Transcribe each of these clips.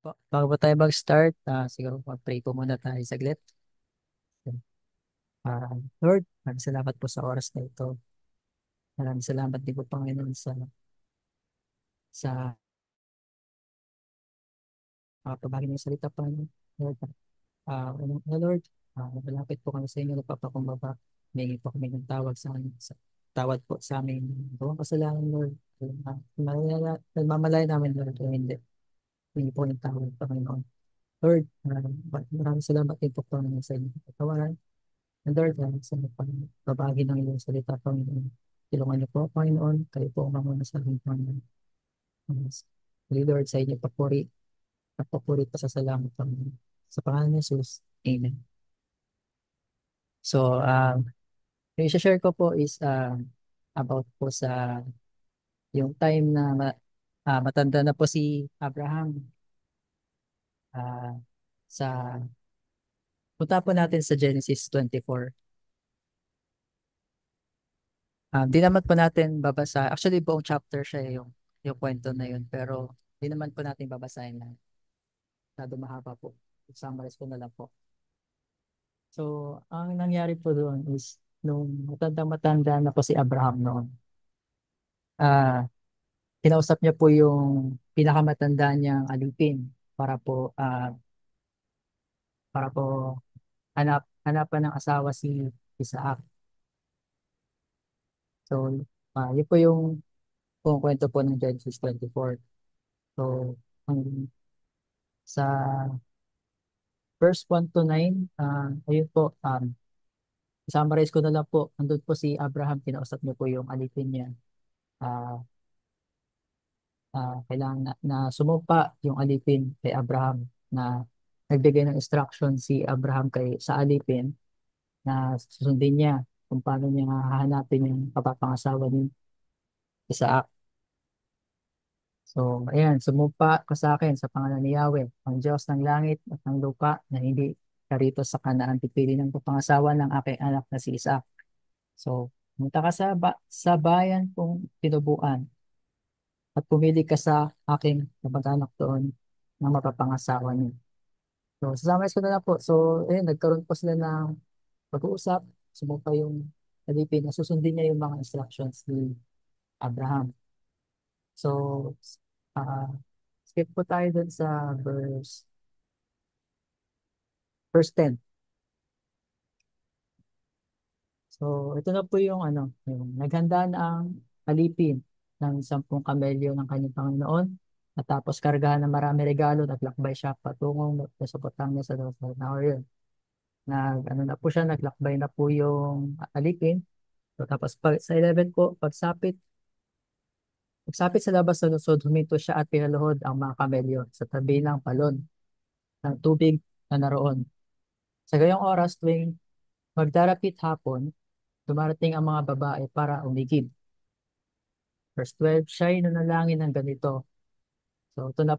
Po. Bago po tayo mag-start, siguro mag-pray po muna tayo saglit. Lord, maraming salamat po sa oras na ito. Maraming salamat din po, Panginoon, sa pabagi ng salita, Panginoon. Lord, Lord, malapit po kami sa inyo, nagpapakumbaba. May po kami ng tawag sa tawad po sa aming gawang kasalanan, Lord. Nagmamalay namin, Lord, o hindi. Hindi po ng tawad, Panginoon. Lord, maraming salamat din po, Panginoon, sa inyong katawaran. And Lord, sa pagbabagi ng iyong salita, Panginoon. Tulungan niyo po, Panginoon. Kayo po ang mamuna sa aking Panginoon. Lord, sa inyo papuri at papuri pa sa salamat, Panginoon. Sa pangalan ni Jesus. Amen. So, yung share ko po is about po sa yung time na matanda na po si Abraham. ah, sa punta po natin sa Genesis 24. Di naman po natin babasa. Actually, buong chapter siya yung kwento na yun. Pero di naman po natin babasahin na. Masyado mahaba po. Summarize ko na lang po. So, ang nangyari po doon is nung matanda-matanda na po si Abraham noon, ah kinausap niya po yung pinakamatanda niyang alipin para po hanapan ng asawa si Isaac. So, yun po yung kwento po ng Genesis 24. So, sa verse 1 to 9, ayun po, summarize ko na lang po, andun po si Abraham, kinausap niya po yung alipin niya. Ah, kailangan na sumumpa yung alipin kay Abraham na nagbigay ng instruction si Abraham sa alipin na susundin niya kung paano niya hahanapin yung kapapangasawa ni Isaac. So, ayan, sumumpa ka sa akin sa pangalan ni Yahweh, ang Diyos ng langit at ng lupa na hindi ka rito sa Kanaan pipili ng kapangasawa ng aking anak na si Isaac. So, punta ka sa bayan kong tinubuan at pumili ka sa aking kamag-anak doon na mapapangasawa niyo. So, sasummarize ko na lang po. So, ayun, nagkaroon po sila ng pag-uusap. Sumumpa yung alipin na susundin niya yung mga instructions ni Abraham. So, uh, skip po tayo dun sa verse 10. So, ito na po yung naghanda na ang alipin ng 10 kamelyo ng kanyang Panginoon. At tapos kargahan ng marami regalo, naglakbay siya patungong Mesopotamia sa Dalawang na yun. Na po siya, naglakbay na po yung alipin. So, tapos sa 11 po, pagsapit sa labas sa lungsod, huminto siya at pinaluhod ang mga kamelyo sa tabi ng palon ng tubig na naroon. Sa gayong oras, tuwing magdarapit hapon, dumarating ang mga babae para umigib. Verse 12, siya'y nanalangin ng ganito. So, ah, ito na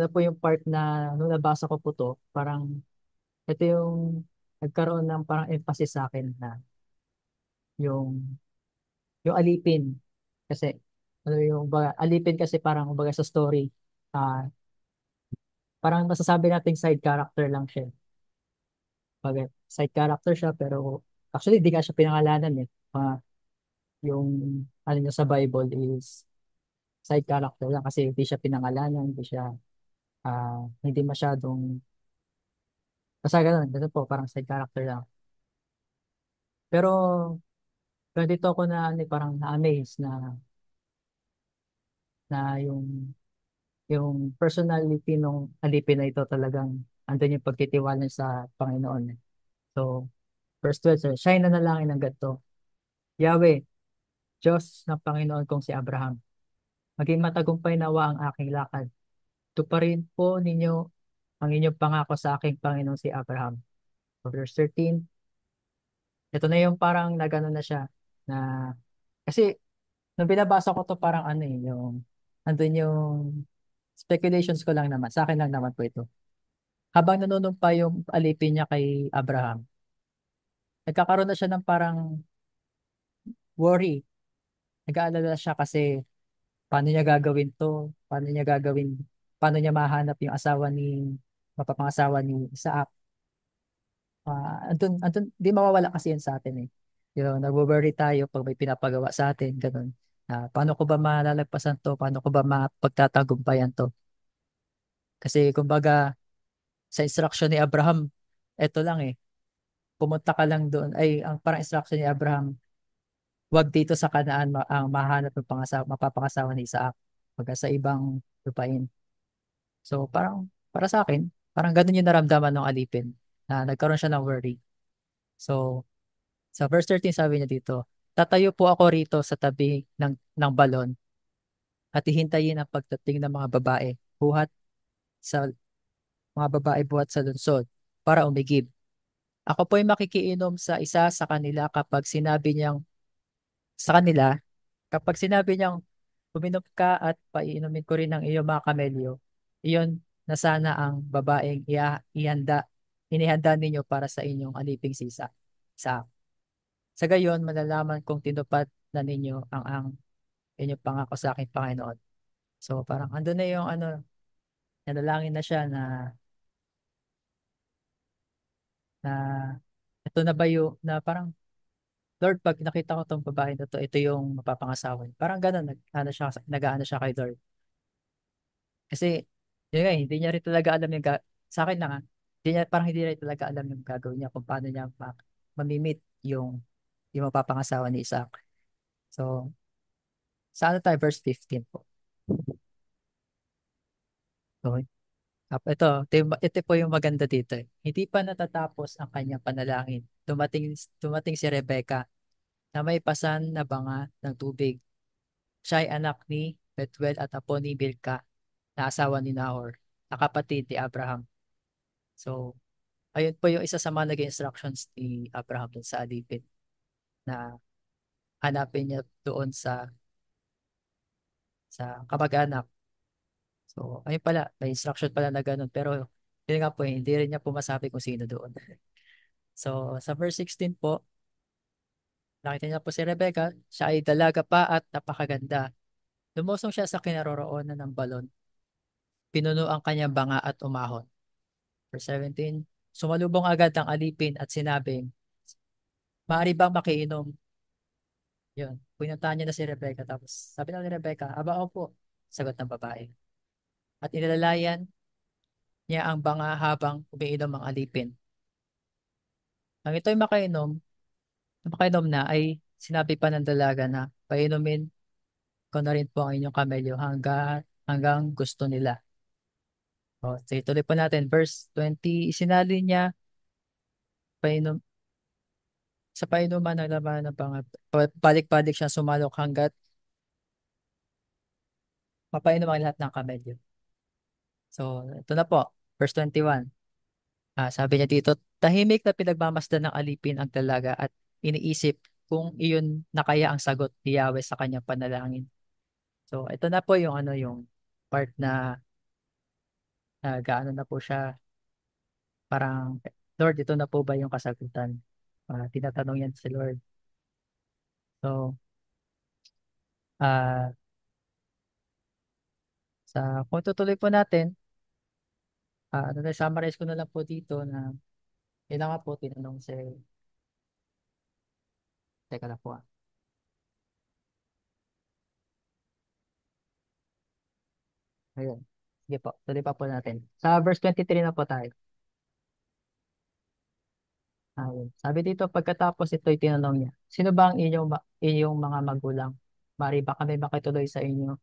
po yung part na nung nabasa ko po to, parang ito yung nagkaroon ng parang emphasis sa akin na yung, yung alipin. Kasi, alipin kasi parang, kumbaga sa story, ah, parang masasabi nating side character lang siya. Side character siya, pero actually, hindi ka siya pinangalanan eh. Yung ano niya sa Bible is side character lang kasi hindi siya pinangalanan, hindi masyadong, basta ganun po, parang side character lang. Pero, dito ako parang na-amaze na yung personality ng alipin na ito talagang andun yung pagtitiwala sa Panginoon. So, verse 12, siya ay nanalangin ng ganito, Yahweh, Diyos ng Panginoon kong si Abraham, maging matagumpay nawa ang aking lakad. Tuparin po ninyo ang inyong pangako sa aking Panginoon si Abraham. So, verse 13, ito na yung parang nagano na siya na kasi nung binabasa ko to parang andun yung speculations ko lang naman. Sa akin lang naman po ito. Habang nanunumpa yung alipin niya kay Abraham, nagkakaroon na siya ng parang worry. Nag-aalala siya kasi paano niya gagawin to, paano niya mahanap yung mapapangasawa ni Isaac. Di mawawala kasi yan sa atin eh. Nagwo-worry tayo pag may pinapagawa sa atin, ganun. Paano ko ba malalagpasan to? Paano ko ba mapagtatagumpayan to? Kasi kumbaga, sa instruction ni Abraham, eto lang eh, pumunta ka lang doon. Ay, ang parang instruction ni Abraham, wag dito sa Kanaan ang mahanap ng mapapangasawa ni Isaac. Pagka sa ibang lupain. So, para sa akin, parang ganun yung naramdaman ng alipin na nagkaroon siya ng worry. So, sa verse 13 sabi niya dito, tatayo po ako rito sa tabi ng balon at hihintayin ang pagdating ng mga babae sa buhat sa lungsod para umigib. Ako po ay makikiinom sa isa sa kanila sa kanila, kapag sinabi niyang uminom ka at paiinumin ko rin ng iyong mga kamelyo, iyon na sana ang babaeng inihanda ninyo para sa inyong aliping sa sa gayon, malalaman kong tinupad na ninyo ang inyong pangako sa aking Panginoon. So parang andun na yung nanalangin na siya na ito na ba yung, na parang, Lord, pag nakita ko tong babae na to, ito yung mapapangasawa niya. Parang ganun, nag-aano siya kay Lord. Kasi, yun nga, hindi niya rin talaga alam sa akin na nga, hindi niya rin talaga alam yung gagawin niya kung paano niya mamimit yung mapapangasawa ni Isaac. So, sa verse 15 po. So, ito po yung maganda dito eh. Hindi pa natatapos ang kanyang panalangin. Dumating si Rebecca na may pasan na banga ng tubig. Siya ay anak ni Betuel at apo ni Bilka na asawa ni Nahor, na kapatid ni Abraham. So, ayun po yung isa sa mga naging instructions ni Abraham dun sa alipin na hanapin niya doon sa kamag-anak. So, ayun pala, may instruction pala na ganun. Pero, yun nga po, hindi rin niya po masabi kung sino doon. So, sa verse 16 po, nakita niya po si Rebecca, siya ay dalaga pa at napakaganda. Lumusong siya sa kinaroroonan ng balon. Pinuno ang kanyang banga at umahon. Verse 17, sumalubong agad ang alipin at sinabing, maaari bang makiinom? Yun, pinuntahan niya na si Rebecca. Tapos sabi na ni Rebecca, aba opo, sagot ng babae. At inilalayan niya ang banga habang umiinom ang alipin. Nang ito'y makainom na ay sinabi pa ng dalaga na painumin ko na rin po ang inyong kamelyo hanggang gusto nila. O, sige, tuloy po natin. Verse 20, isinali niya painom, sa painuman ng laman ng balik-balik siyang sumalok hanggat mapainom ang lahat ng kamelyo. So, ito na po. Verse 21. Sabi niya dito, tahimik na pinagmamasdan ng alipin ang dalaga at iniisip kung iyon na kaya ang sagot ni Yahweh sa kanyang panalangin. So, ito na po yung yung part na gaano na po siya parang, Lord, ito na po ba yung kasagutan? Tinatanong yan si Lord. So, ah kung tutuloy po natin, summarize ko na lang po dito na yun na nga po, tinanong teka lang po Ayun. Sige po, tuloy pa po natin. Sa verse 23 na po tayo. Ayun. Sabi dito, pagkatapos ito'y tinanong niya, sino ba ang inyong mga magulang? Mari ba kami makituloy sa inyo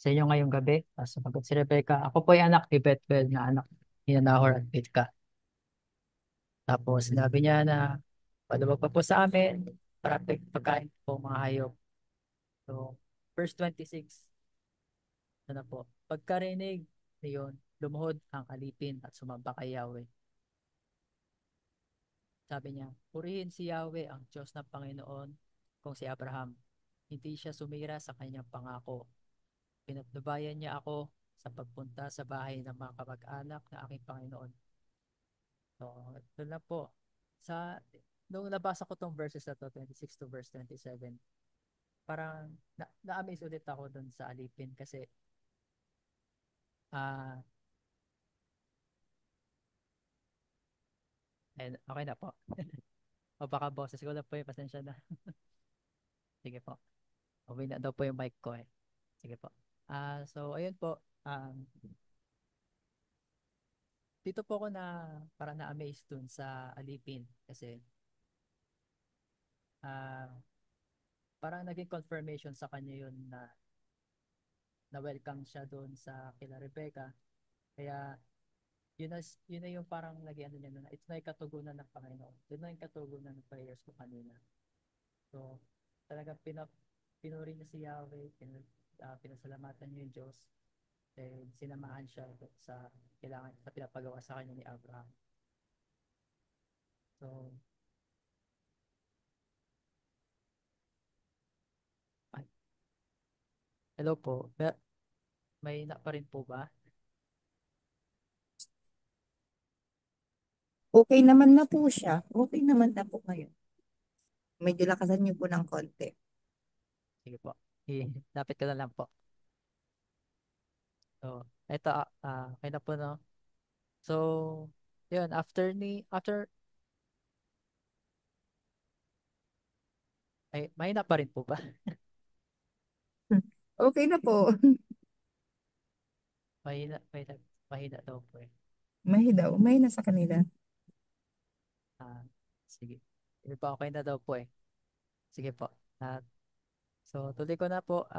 ngayong gabi? Sumagot si Rebecca, ako po ay anak ni Bethuel na anak ni Nahor at Milcah. Tapos sinabi niya na paluwag pa po sa amin para pagkain po mga hayop. So, verse 26, ano na po, pagkarinig niyon, lumuhod ang alipin at sumamba kay Yahweh. Sabi niya, purihin si Yahweh ang Diyos ng Panginoon kung si Abraham. Hindi siya sumira sa kanyang pangako. Pinatnubayan niya ako sa pagpunta sa bahay ng mga kamag-anak na aking Panginoon. So, ito na po. Nung nabasa ko tong verses na to, 26 to verse 27, parang na-amaze ulit ako dun sa alipin kasi ah okay na po. O baka boses ko na po yung pasensya na. Sige po. Okay na daw po yung mic ko eh. Sige po. So ayun po. Dito po ako na parang na-amaze dun sa alipin kasi ah parang naging confirmation sa kanya yun na welcome siya doon sa kila Rebecca. Kaya yun na yung parang naging ano niya na ito na yung katugunan ng Panginoon. Yun na yung katugunan ng prayers ko kanina. So talagang pinuri niya si Yahweh, pinasalamatan niya yung Diyos, and sinamahan siya sa kailangan sa pinapagawa sa kanya ni Abraham. So, ay, hello po. May na pa rin po ba? Okay naman na po siya. Okay naman na po ngayon. Medyo lakasan niyo po ng konti. Sige po. Lapit ko na lang po. So, ito, okay na po, no? So, yun, mahina pa rin po ba? Okay na po. Mahina, mahina daw po eh. May daw. May na sa kanila. Ah, sige. Sige po, okay na daw po eh. Sige po. So, tuloy ko na po.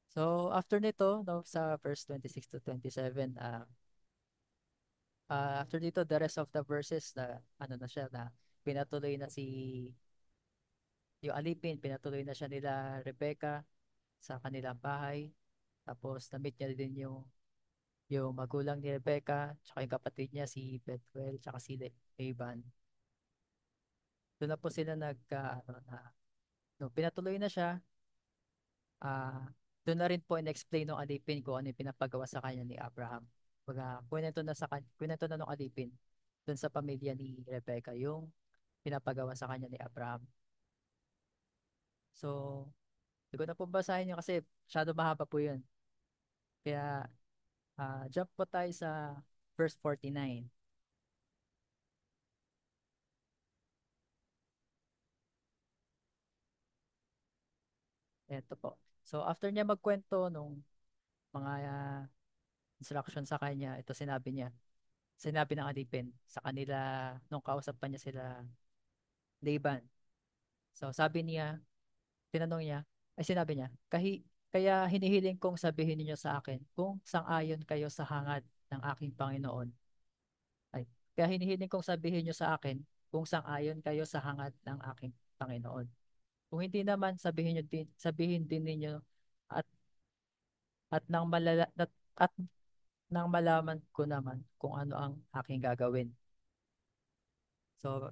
So, after nito, no, sa verse 26 to 27, after dito, the rest of the verses na, ano na siya, na pinatuloy na yung alipin, pinatuloy na siya nila Rebecca sa kanilang bahay. Tapos, na-meet niya din yung magulang ni Rebecca, tsaka yung kapatid niya, si Bethuel, tsaka si Laban. Doon na po sila no, pinatuloy na siya, ah, doon na rin po in-explain ng alipin ko ano yung pinapagawa sa kanya ni Abraham. Kwento na ng alipin doon sa pamilya ni Rebecca yung pinapagawa sa kanya ni Abraham. So, hindi ko na po basahin yun kasi masyado mahaba po yun. Kaya, jump po tayo sa verse 49. Ito po. So, after niya magkwento nung mga instruction sa kanya, ito sinabi ng alipin sa kanila nung kausap pa niya sila Laban. So, tinanong niya, ay sinabi niya, kaya hinihiling kong sabihin ninyo sa akin kung sang-ayon kayo sa hangad ng aking Panginoon. Ay, kaya hinihiling kong sabihin niyo sa akin kung sang-ayon kayo sa hangad ng aking Panginoon. Kung hindi naman, sabihin din ninyo at at at nang malaman ko naman kung ano ang aking gagawin. So,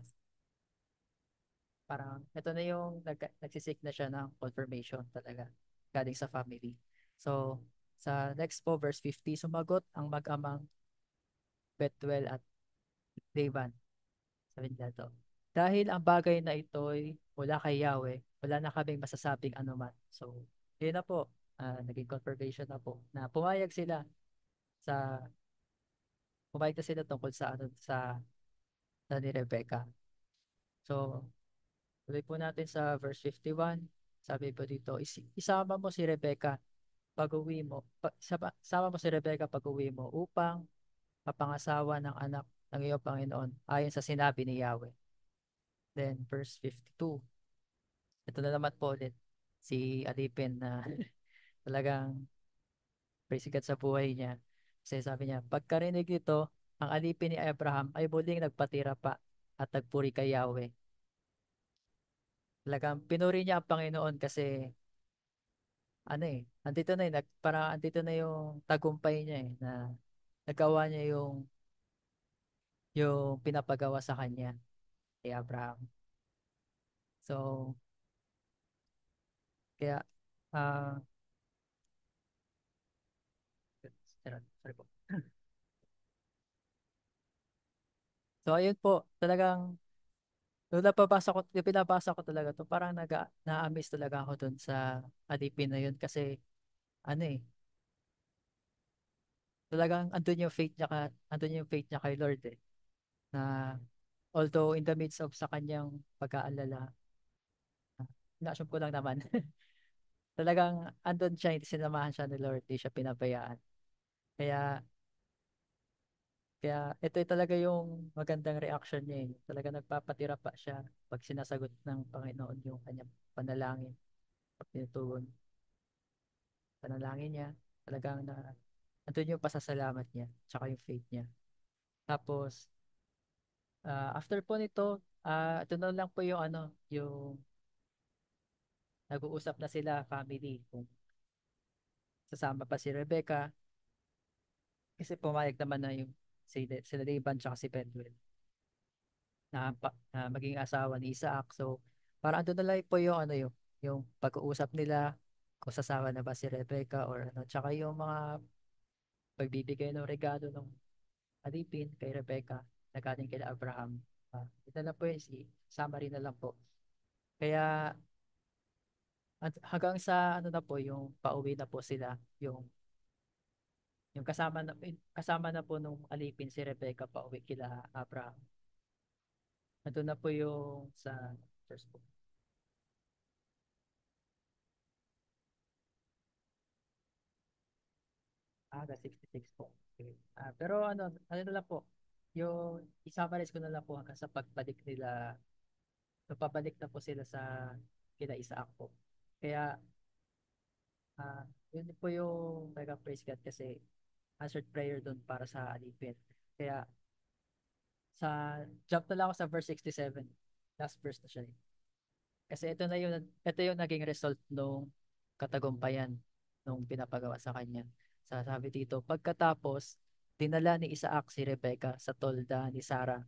parang ito na yung nagsisik na siya ng confirmation talaga galing sa family. So, sa next po, verse 50, sumagot ang mag-amang Bethuel at Laban. Sabi nila to, dahil ang bagay na ito'y mula kay Yahweh, wala na kaming masasabing anuman. So, yun na po, naging confirmation na po na sa pumayag na sila tungkol sa ni Rebecca. So, tuloy po natin sa verse 51. Sabi po dito, isama mo si Rebecca pag-uwi mo. Sama mo si Rebecca pag-uwi mo upang mapangasawa ng anak ng iyong Panginoon ayon sa sinabi ni Yahweh. Then verse 52. Ito na naman po ulit si Alipin na talagang prisikat sa buhay niya. Kasi sabi niya, pagkarinig nito, ang alipin ni Abraham ay muling nagpatira pa at nagpuri kay Yahweh. Talagang pinuri niya ang Panginoon kasi andito na yung tagumpay niya na nagawa niya yung pinapagawa sa kanya kay Abraham. So, kaya, ah, sorry po. So, ayun po, talagang Nung napabasa ko, yung pinabasa ko talaga to, parang na-amaze talaga ako dun sa alipin na yun kasi ano eh, talagang andun yung faith niya kay Lord eh, na although in the midst of sa kanyang pag-aalala, na-assume ko lang naman, talagang andun siya, hindi sinamahan siya ni Lord, hindi siya pinabayaan. Kaya, kaya ito talaga yung magandang reaction niya eh. Talaga nagpapatira pa siya pag sinasagot ng Panginoon yung kanyang panalangin, pag tinutugon panalangin niya, talagang andun yung pasasalamat niya, tsaka yung faith niya. Tapos, after po nito, ito na lang po yung yung nag-uusap na sila, family, kung sasama pa si Rebecca, kasi pumayag naman na yung sila Laban tsaka si Penuel na maging asawa ni Isaac. So, parang andun na lang po yung yung pag-uusap nila, kung sasama na ba si Rebecca or ano, tsaka yung mga pagbibigay ng regalo ng alipin kay Rebecca na galing kay Abraham. Ito na po yung summary na lang po. Kaya hanggang sa ano na po yung pauwi na po sila yung kasama na po nung alipin si Rebecca pauwi kila Abraham. Ito na po yung sa first po. The 66 po. Okay. Pero ano na lang po, yung i-summarize ko na lang po hanggang sa pagbalik nila, pabalik na po sila sa kila Isaac po. Kaya Ah, yun po yung mega praise God kasi answered prayer doon para sa alipin. Kaya sa jump na lang ako sa verse 67. Last verse na siya eh. Kasi ito yung naging result nung katagumpayan nung pinapagawa sa kanya. Sabi dito, pagkatapos, dinala ni Isaac si Rebecca sa tolda ni Sarah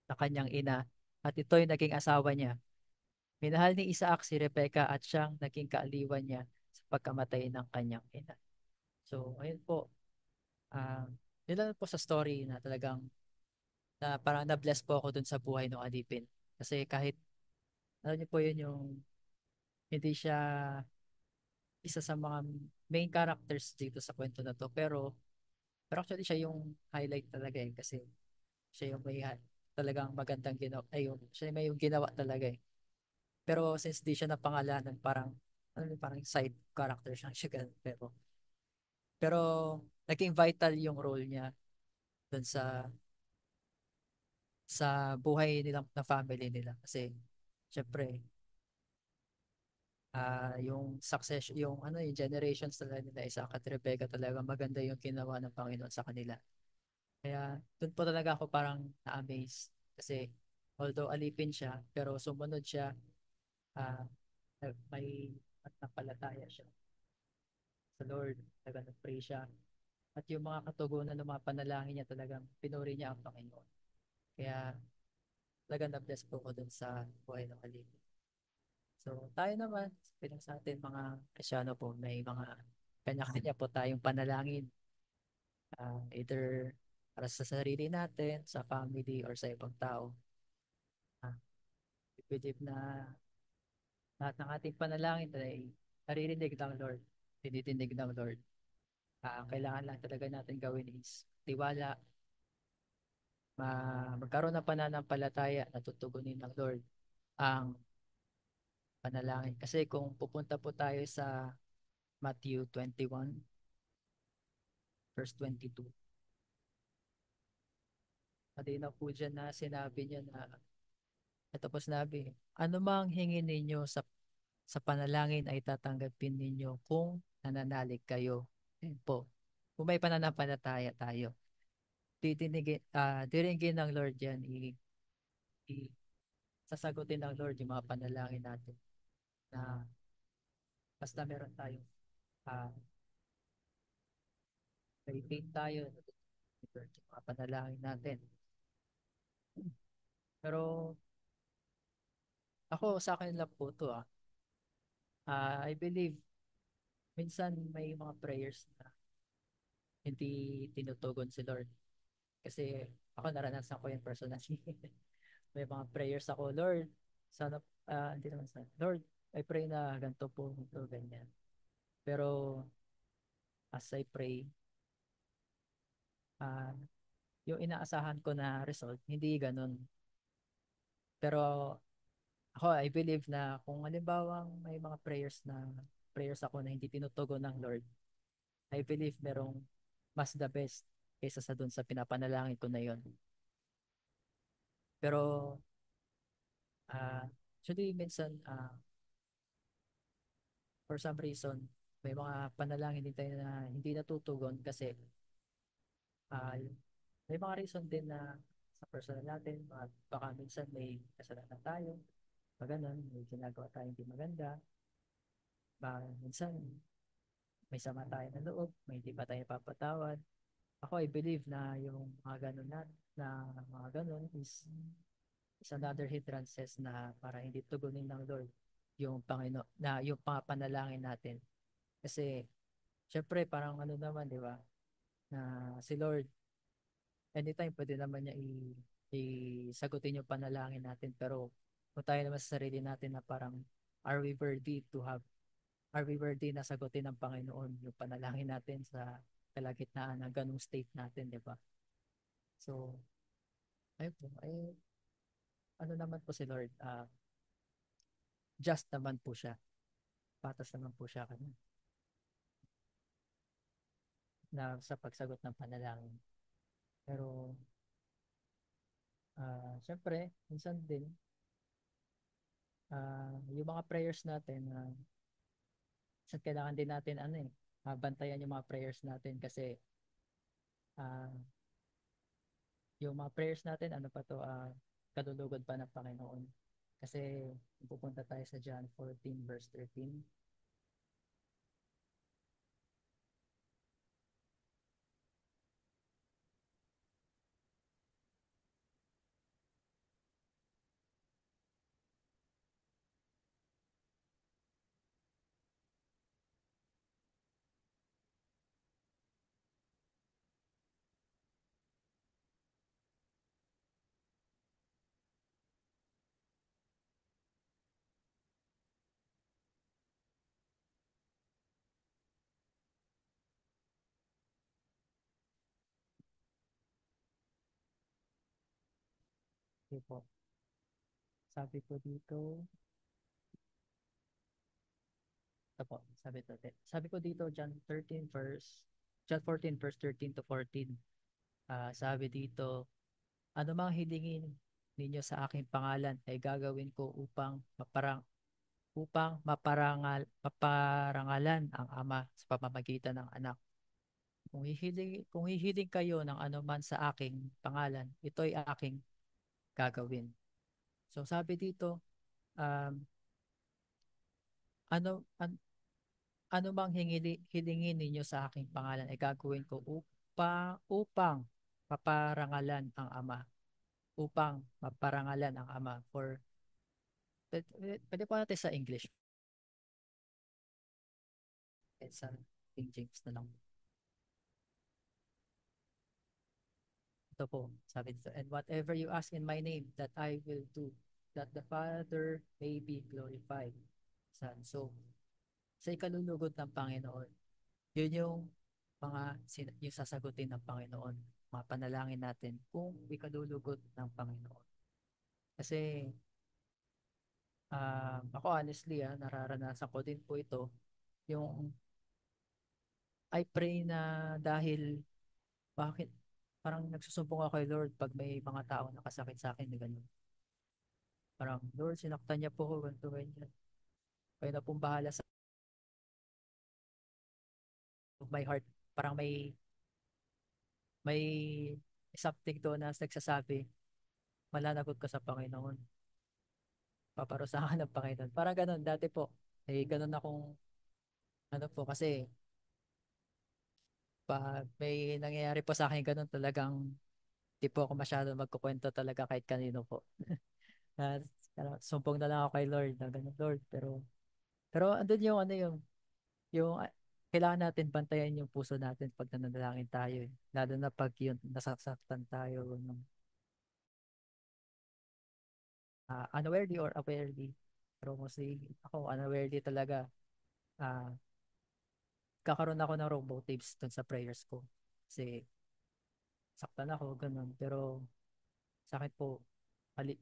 na kanyang ina at ito'y naging asawa niya. Minahal ni Isaac si Rebecca at siyang naging kaaliwan niya sa pagkamatay ng kanyang ina. So, ayun po. Ah, yun lang po sa story na talagang na parang na-bless po ako dun sa buhay ng alipin. Kasi kahit, alam niyo po yun yung hindi siya isa sa mga main characters dito sa kwento na to. Pero actually siya yung highlight talaga eh. Kasi siya yung talagang magandang ginawa. Ayun, siya may yung ginawa talaga eh. Pero since di siya napangalanan, parang, parang side character siya ganun. Pero naging vital yung role niya dun sa buhay nilang na family nila kasi syempre yung success yung generations talaga nila Isaac at Rebecca talaga maganda yung ginawa ng Panginoon sa kanila kaya doon po talaga ako parang na-amaze kasi although alipin siya pero sumunod siya ah, may at napalataya siya sa Lord talaga nag-pray siya at yung mga katugunan ng mga panalangin niya talagang pinuri niya ang Panginoon kaya talaga na-bless po ko dun sa buhay ng alipin. So, tayo naman, bilang sa atin mga Kristyano po, may mga kanya-kanya po tayong panalangin. Either para sa sarili natin, sa family, or sa ibang tao. We believe na lahat ng ating panalangin ay naririnig ng Lord, tinitindig ng Lord. Ang kailangan lang talaga natin gawin is tiwala, magkaroon ng pananampalataya na tutugunin ng Lord ang panalangin. Kasi kung pupunta po tayo sa Matthew 21, verse 22, malinaw po dyan na sinabi niya na, ito po sinabi, ano mang hingin ninyo sa panalangin ay tatanggapin ninyo kung nananalig kayo. Ayun po. Kung may pananampalataya tayo, diringgin ng Lord yan, sasagutin ng Lord yung mga panalangin natin na basta meron tayong uh, may faith tayo, Lord, yung mga panalangin natin. Pero ako sa akin lang po to I believe minsan may mga prayers na hindi tinutugon si Lord. Kasi ako naranasan ko yan personally. may mga prayers ako, Lord, sana, hindi naman sana, Lord, I pray na ganito po, ganito, ganyan. Pero as I pray, ah, yung inaasahan ko na result, hindi ganun. Pero ako, I believe na kung halimbawa may mga prayers ako na hindi tinutugon ng Lord, I believe merong mas the best kaysa sa dun sa pinapanalangin ko na yon. Pero actually minsan for some reason may mga panalangin din tayo na hindi natutugon kasi ah, may mga reason din na sa personal natin, baka minsan may kasalanan tayo, pag ganun, may ginagawa tayo hindi maganda, baka minsan may sama tayo ng loob, may hindi pa tayo papatawad. Ako, I believe na yung mga ganun na mga ganun is another hindrances na para hindi tugunin ng Lord yung Panginoon na yung mga panalangin natin. Kasi syempre parang ano naman, di ba? Na si Lord anytime pwede naman niya sagutin yung panalangin natin, pero kung tayo naman sa sarili natin na parang are we worthy to have are we worthy na sagutin ng Panginoon yung panalangin natin sa kalagitnaan ng ganung state natin, di ba? So, ayun po, ano naman po si Lord, just naman po siya. Patas naman po siya kanya na sa pagsagot ng panalangin. Pero, syempre, minsan din, yung mga prayers natin, kailangan din natin, bantayan yung mga prayers natin kasi, ah, yung mga prayers natin, ano pa to, kalulugod pa ng Panginoon. Kasi, pupunta tayo sa John 14 verse 13. Okay po. Sabi ko dito, ito po, sabi ko dito, John 14 verse 13 to 14. Sabi dito, ano mang hilingin ninyo sa aking pangalan ay gagawin ko upang maparangalan ang Ama sa pamamagitan ng Anak. Kung hihiling kayo ng anuman sa aking pangalan, ito'y aking gagawin. So sabi dito, um, ano an, ano mang hilingin ninyo sa aking pangalan ay gagawin ko upang maparangalan ang Ama. Upang maparangalan ang Ama. Pwede po natin sa English. Sa King James na lang. Ito po, sabi dito, and whatever you ask in my name, that I will do, that the Father may be glorified. So, sa ikalulugod ng Panginoon, yun yung yung sasagutin ng Panginoon, mga panalangin natin kung ikalulugod ng Panginoon. Kasi, ako honestly, nararanasan ko din po ito, yung I pray na dahil bakit parang nagsusumbong ako kay Lord pag may mga tao nakasakit sa akin na gano'n. Parang, Lord, sinaktan niya po ako, ganito, ganyan. Kayo na pong bahala sa my heart. Parang may something doon na nagsasabi, malalagot ka sa Panginoon. Paparusahan ng Panginoon. Parang ganun, dati po. Ganun akong, ano po, kasi pag may nangyayari po sa akin ganun, talagang di po ako masyado magkukwento talaga kahit kanino po. Uh, Sumpong na lang ako kay Lord na ganun, Lord. Pero andun yung yung kailangan natin bantayan yung puso natin pag nananalangin tayo. Lalo na pag yun, nasasaktan tayo. unawarely or awarely. Pero mostly ako unawarely talaga. Ah, kakaroon ako ng wrong motives dun sa prayers ko. Kasi saktan ako, ganun. Pero sa akin po, mali,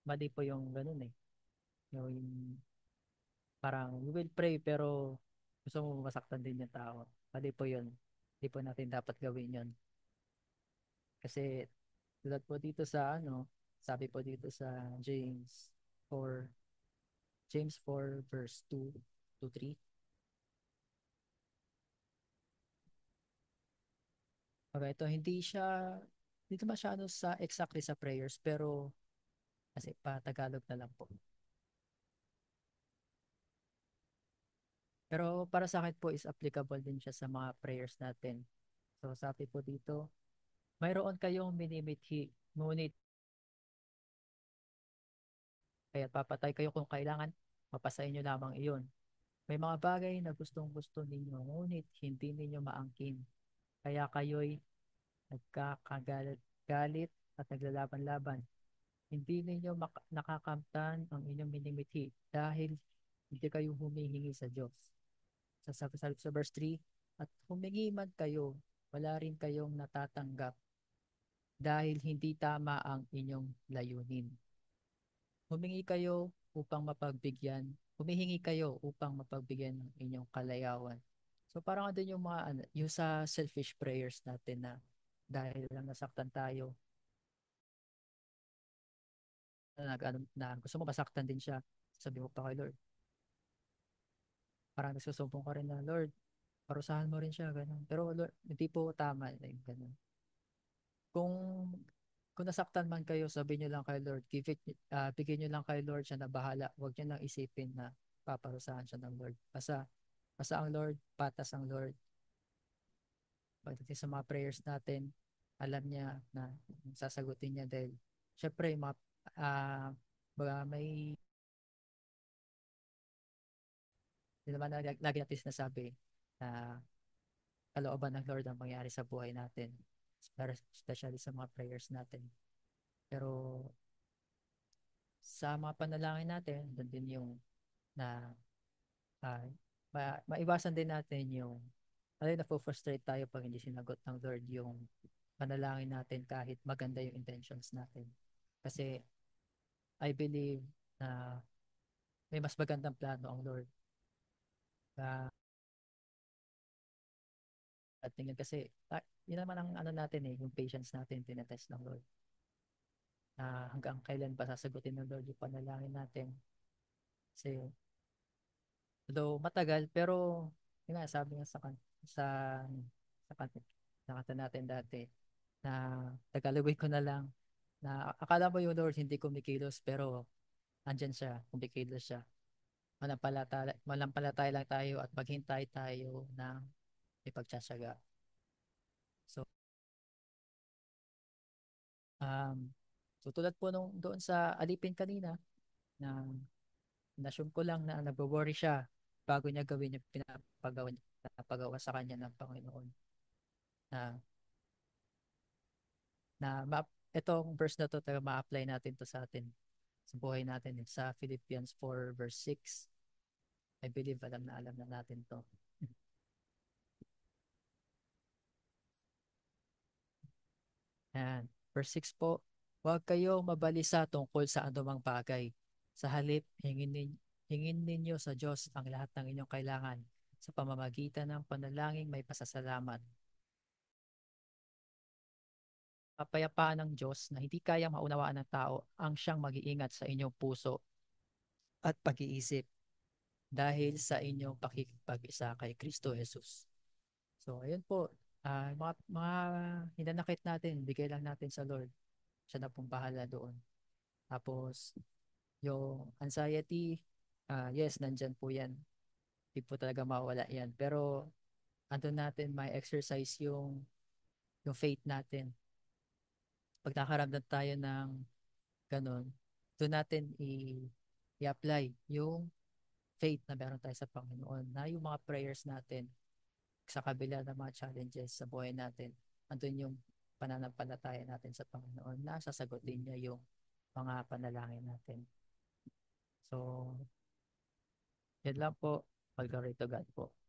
mali po yung ganun eh. Yung parang you will pray pero gusto mo masaktan din yung tao. Mali po yun. Hindi po natin dapat gawin yun. Kasi tulad po dito sa ano, sabi po dito sa James 4, James 4 verse 2 to 3. Okay, ito hindi naman siya ano sa exactly sa prayers pero kasi pa Tagalog na lang po. Pero para sa akin po is applicable din siya sa mga prayers natin. So sabi po dito, mayroon kayong minimithi, ngunit kaya papatay kayo kung kailangan, mapasain nyo lamang iyon. May mga bagay na gustong gusto ninyo, ngunit hindi ninyo maangkin. Kaya kayo'y nagkakagalit galit at naglalaban-laban. Hindi ninyo nakakamtan ang inyong minimithi dahil hindi kayo humihingi sa Diyos. Sa verse 3, at humingi man kayo, wala rin kayong natatanggap dahil hindi tama ang inyong layunin. Humingi kayo upang mapagbigyan, humihingi kayo upang mapagbigyan ng inyong kalayawan. So parang ano yung mga yung sa selfish prayers natin na dahil lang nasaktan tayo, na gusto mo masaktan din siya, sabi mo pa kay Lord. Parang nagsusumbong ka rin na, Lord, parusahan mo rin siya, ganun. Pero Lord, hindi po tama yung ganun. Kung kung nasaktan man kayo, sabihin niyo lang kay Lord, bigyan niyo lang kay Lord siya na bahala. Huwag niyo nang isipin na paparusahan siya ng Lord. Basta ang Lord, patas ang Lord. Pagdating sa mga prayers natin, alam niya na sasagutin niya dahil syempre, may di naman lagi natin sinasabi na kalooban ng Lord ang mangyari sa buhay natin. Especially sa mga prayers natin. Pero sa mga panalangin natin, doon din yung na maiwasan din natin yung na-frustrate tayo pag hindi sinagot ng Lord yung panalangin natin kahit maganda yung intentions natin. Kasi I believe na may mas magandang plano ang Lord. Uh, at tingin kasi, yun naman ang ano natin yung patience natin, tinetest ng Lord. Na hanggang kailan ba sasagutin ng Lord yung panalangin natin. Kasi, though matagal, pero, yun nga, sabi nga sa, sa, sa kanta natin dati, na tagalogin ko na lang, na akala mo yung Lord hindi kumikilos, pero andyan siya, kumikilos siya. Manampalataya lang tayo at maghintay tayo ng ipagtsatsaga. So, um, so tulad po nung doon sa alipin kanina, na nasum ko lang na nagwo-worry siya bago niya gawin yung pinapagawa sa kanya ng Panginoon. Na, itong verse na to talaga ma-apply natin to sa atin sa buhay natin sa Philippians 4 verse 6. I believe alam na natin to. Yan. Verse 6 po, huwag kayo mabalisa tungkol sa anumang bagay. Sa halip, hingin ninyo sa Diyos ang lahat ng inyong kailangan sa pamamagitan ng panalangin may pasasalamat. Kapayapaan ng Diyos na hindi kayang maunawaan ng tao ang siyang mag-iingat sa inyong puso at pag-iisip dahil sa inyong pakikipag-isa kay Kristo Jesus. So, ayun po. Mga hinanakit natin, bigay lang natin sa Lord. Siya na pong bahala doon. Tapos, yung anxiety, yes, nandyan po yan. Hindi po talaga mawala yan. Pero, andun natin may exercise yung faith natin. Pag nakaramdam tayo ng ganun, doon natin i-apply yung faith na meron tayo sa Panginoon na yung mga prayers natin sa kabila ng mga challenges sa buhay natin, andun yung pananampalataya natin sa Panginoon na sasagutin niya yung mga panalangin natin. So, yan lang po. All glory to God po.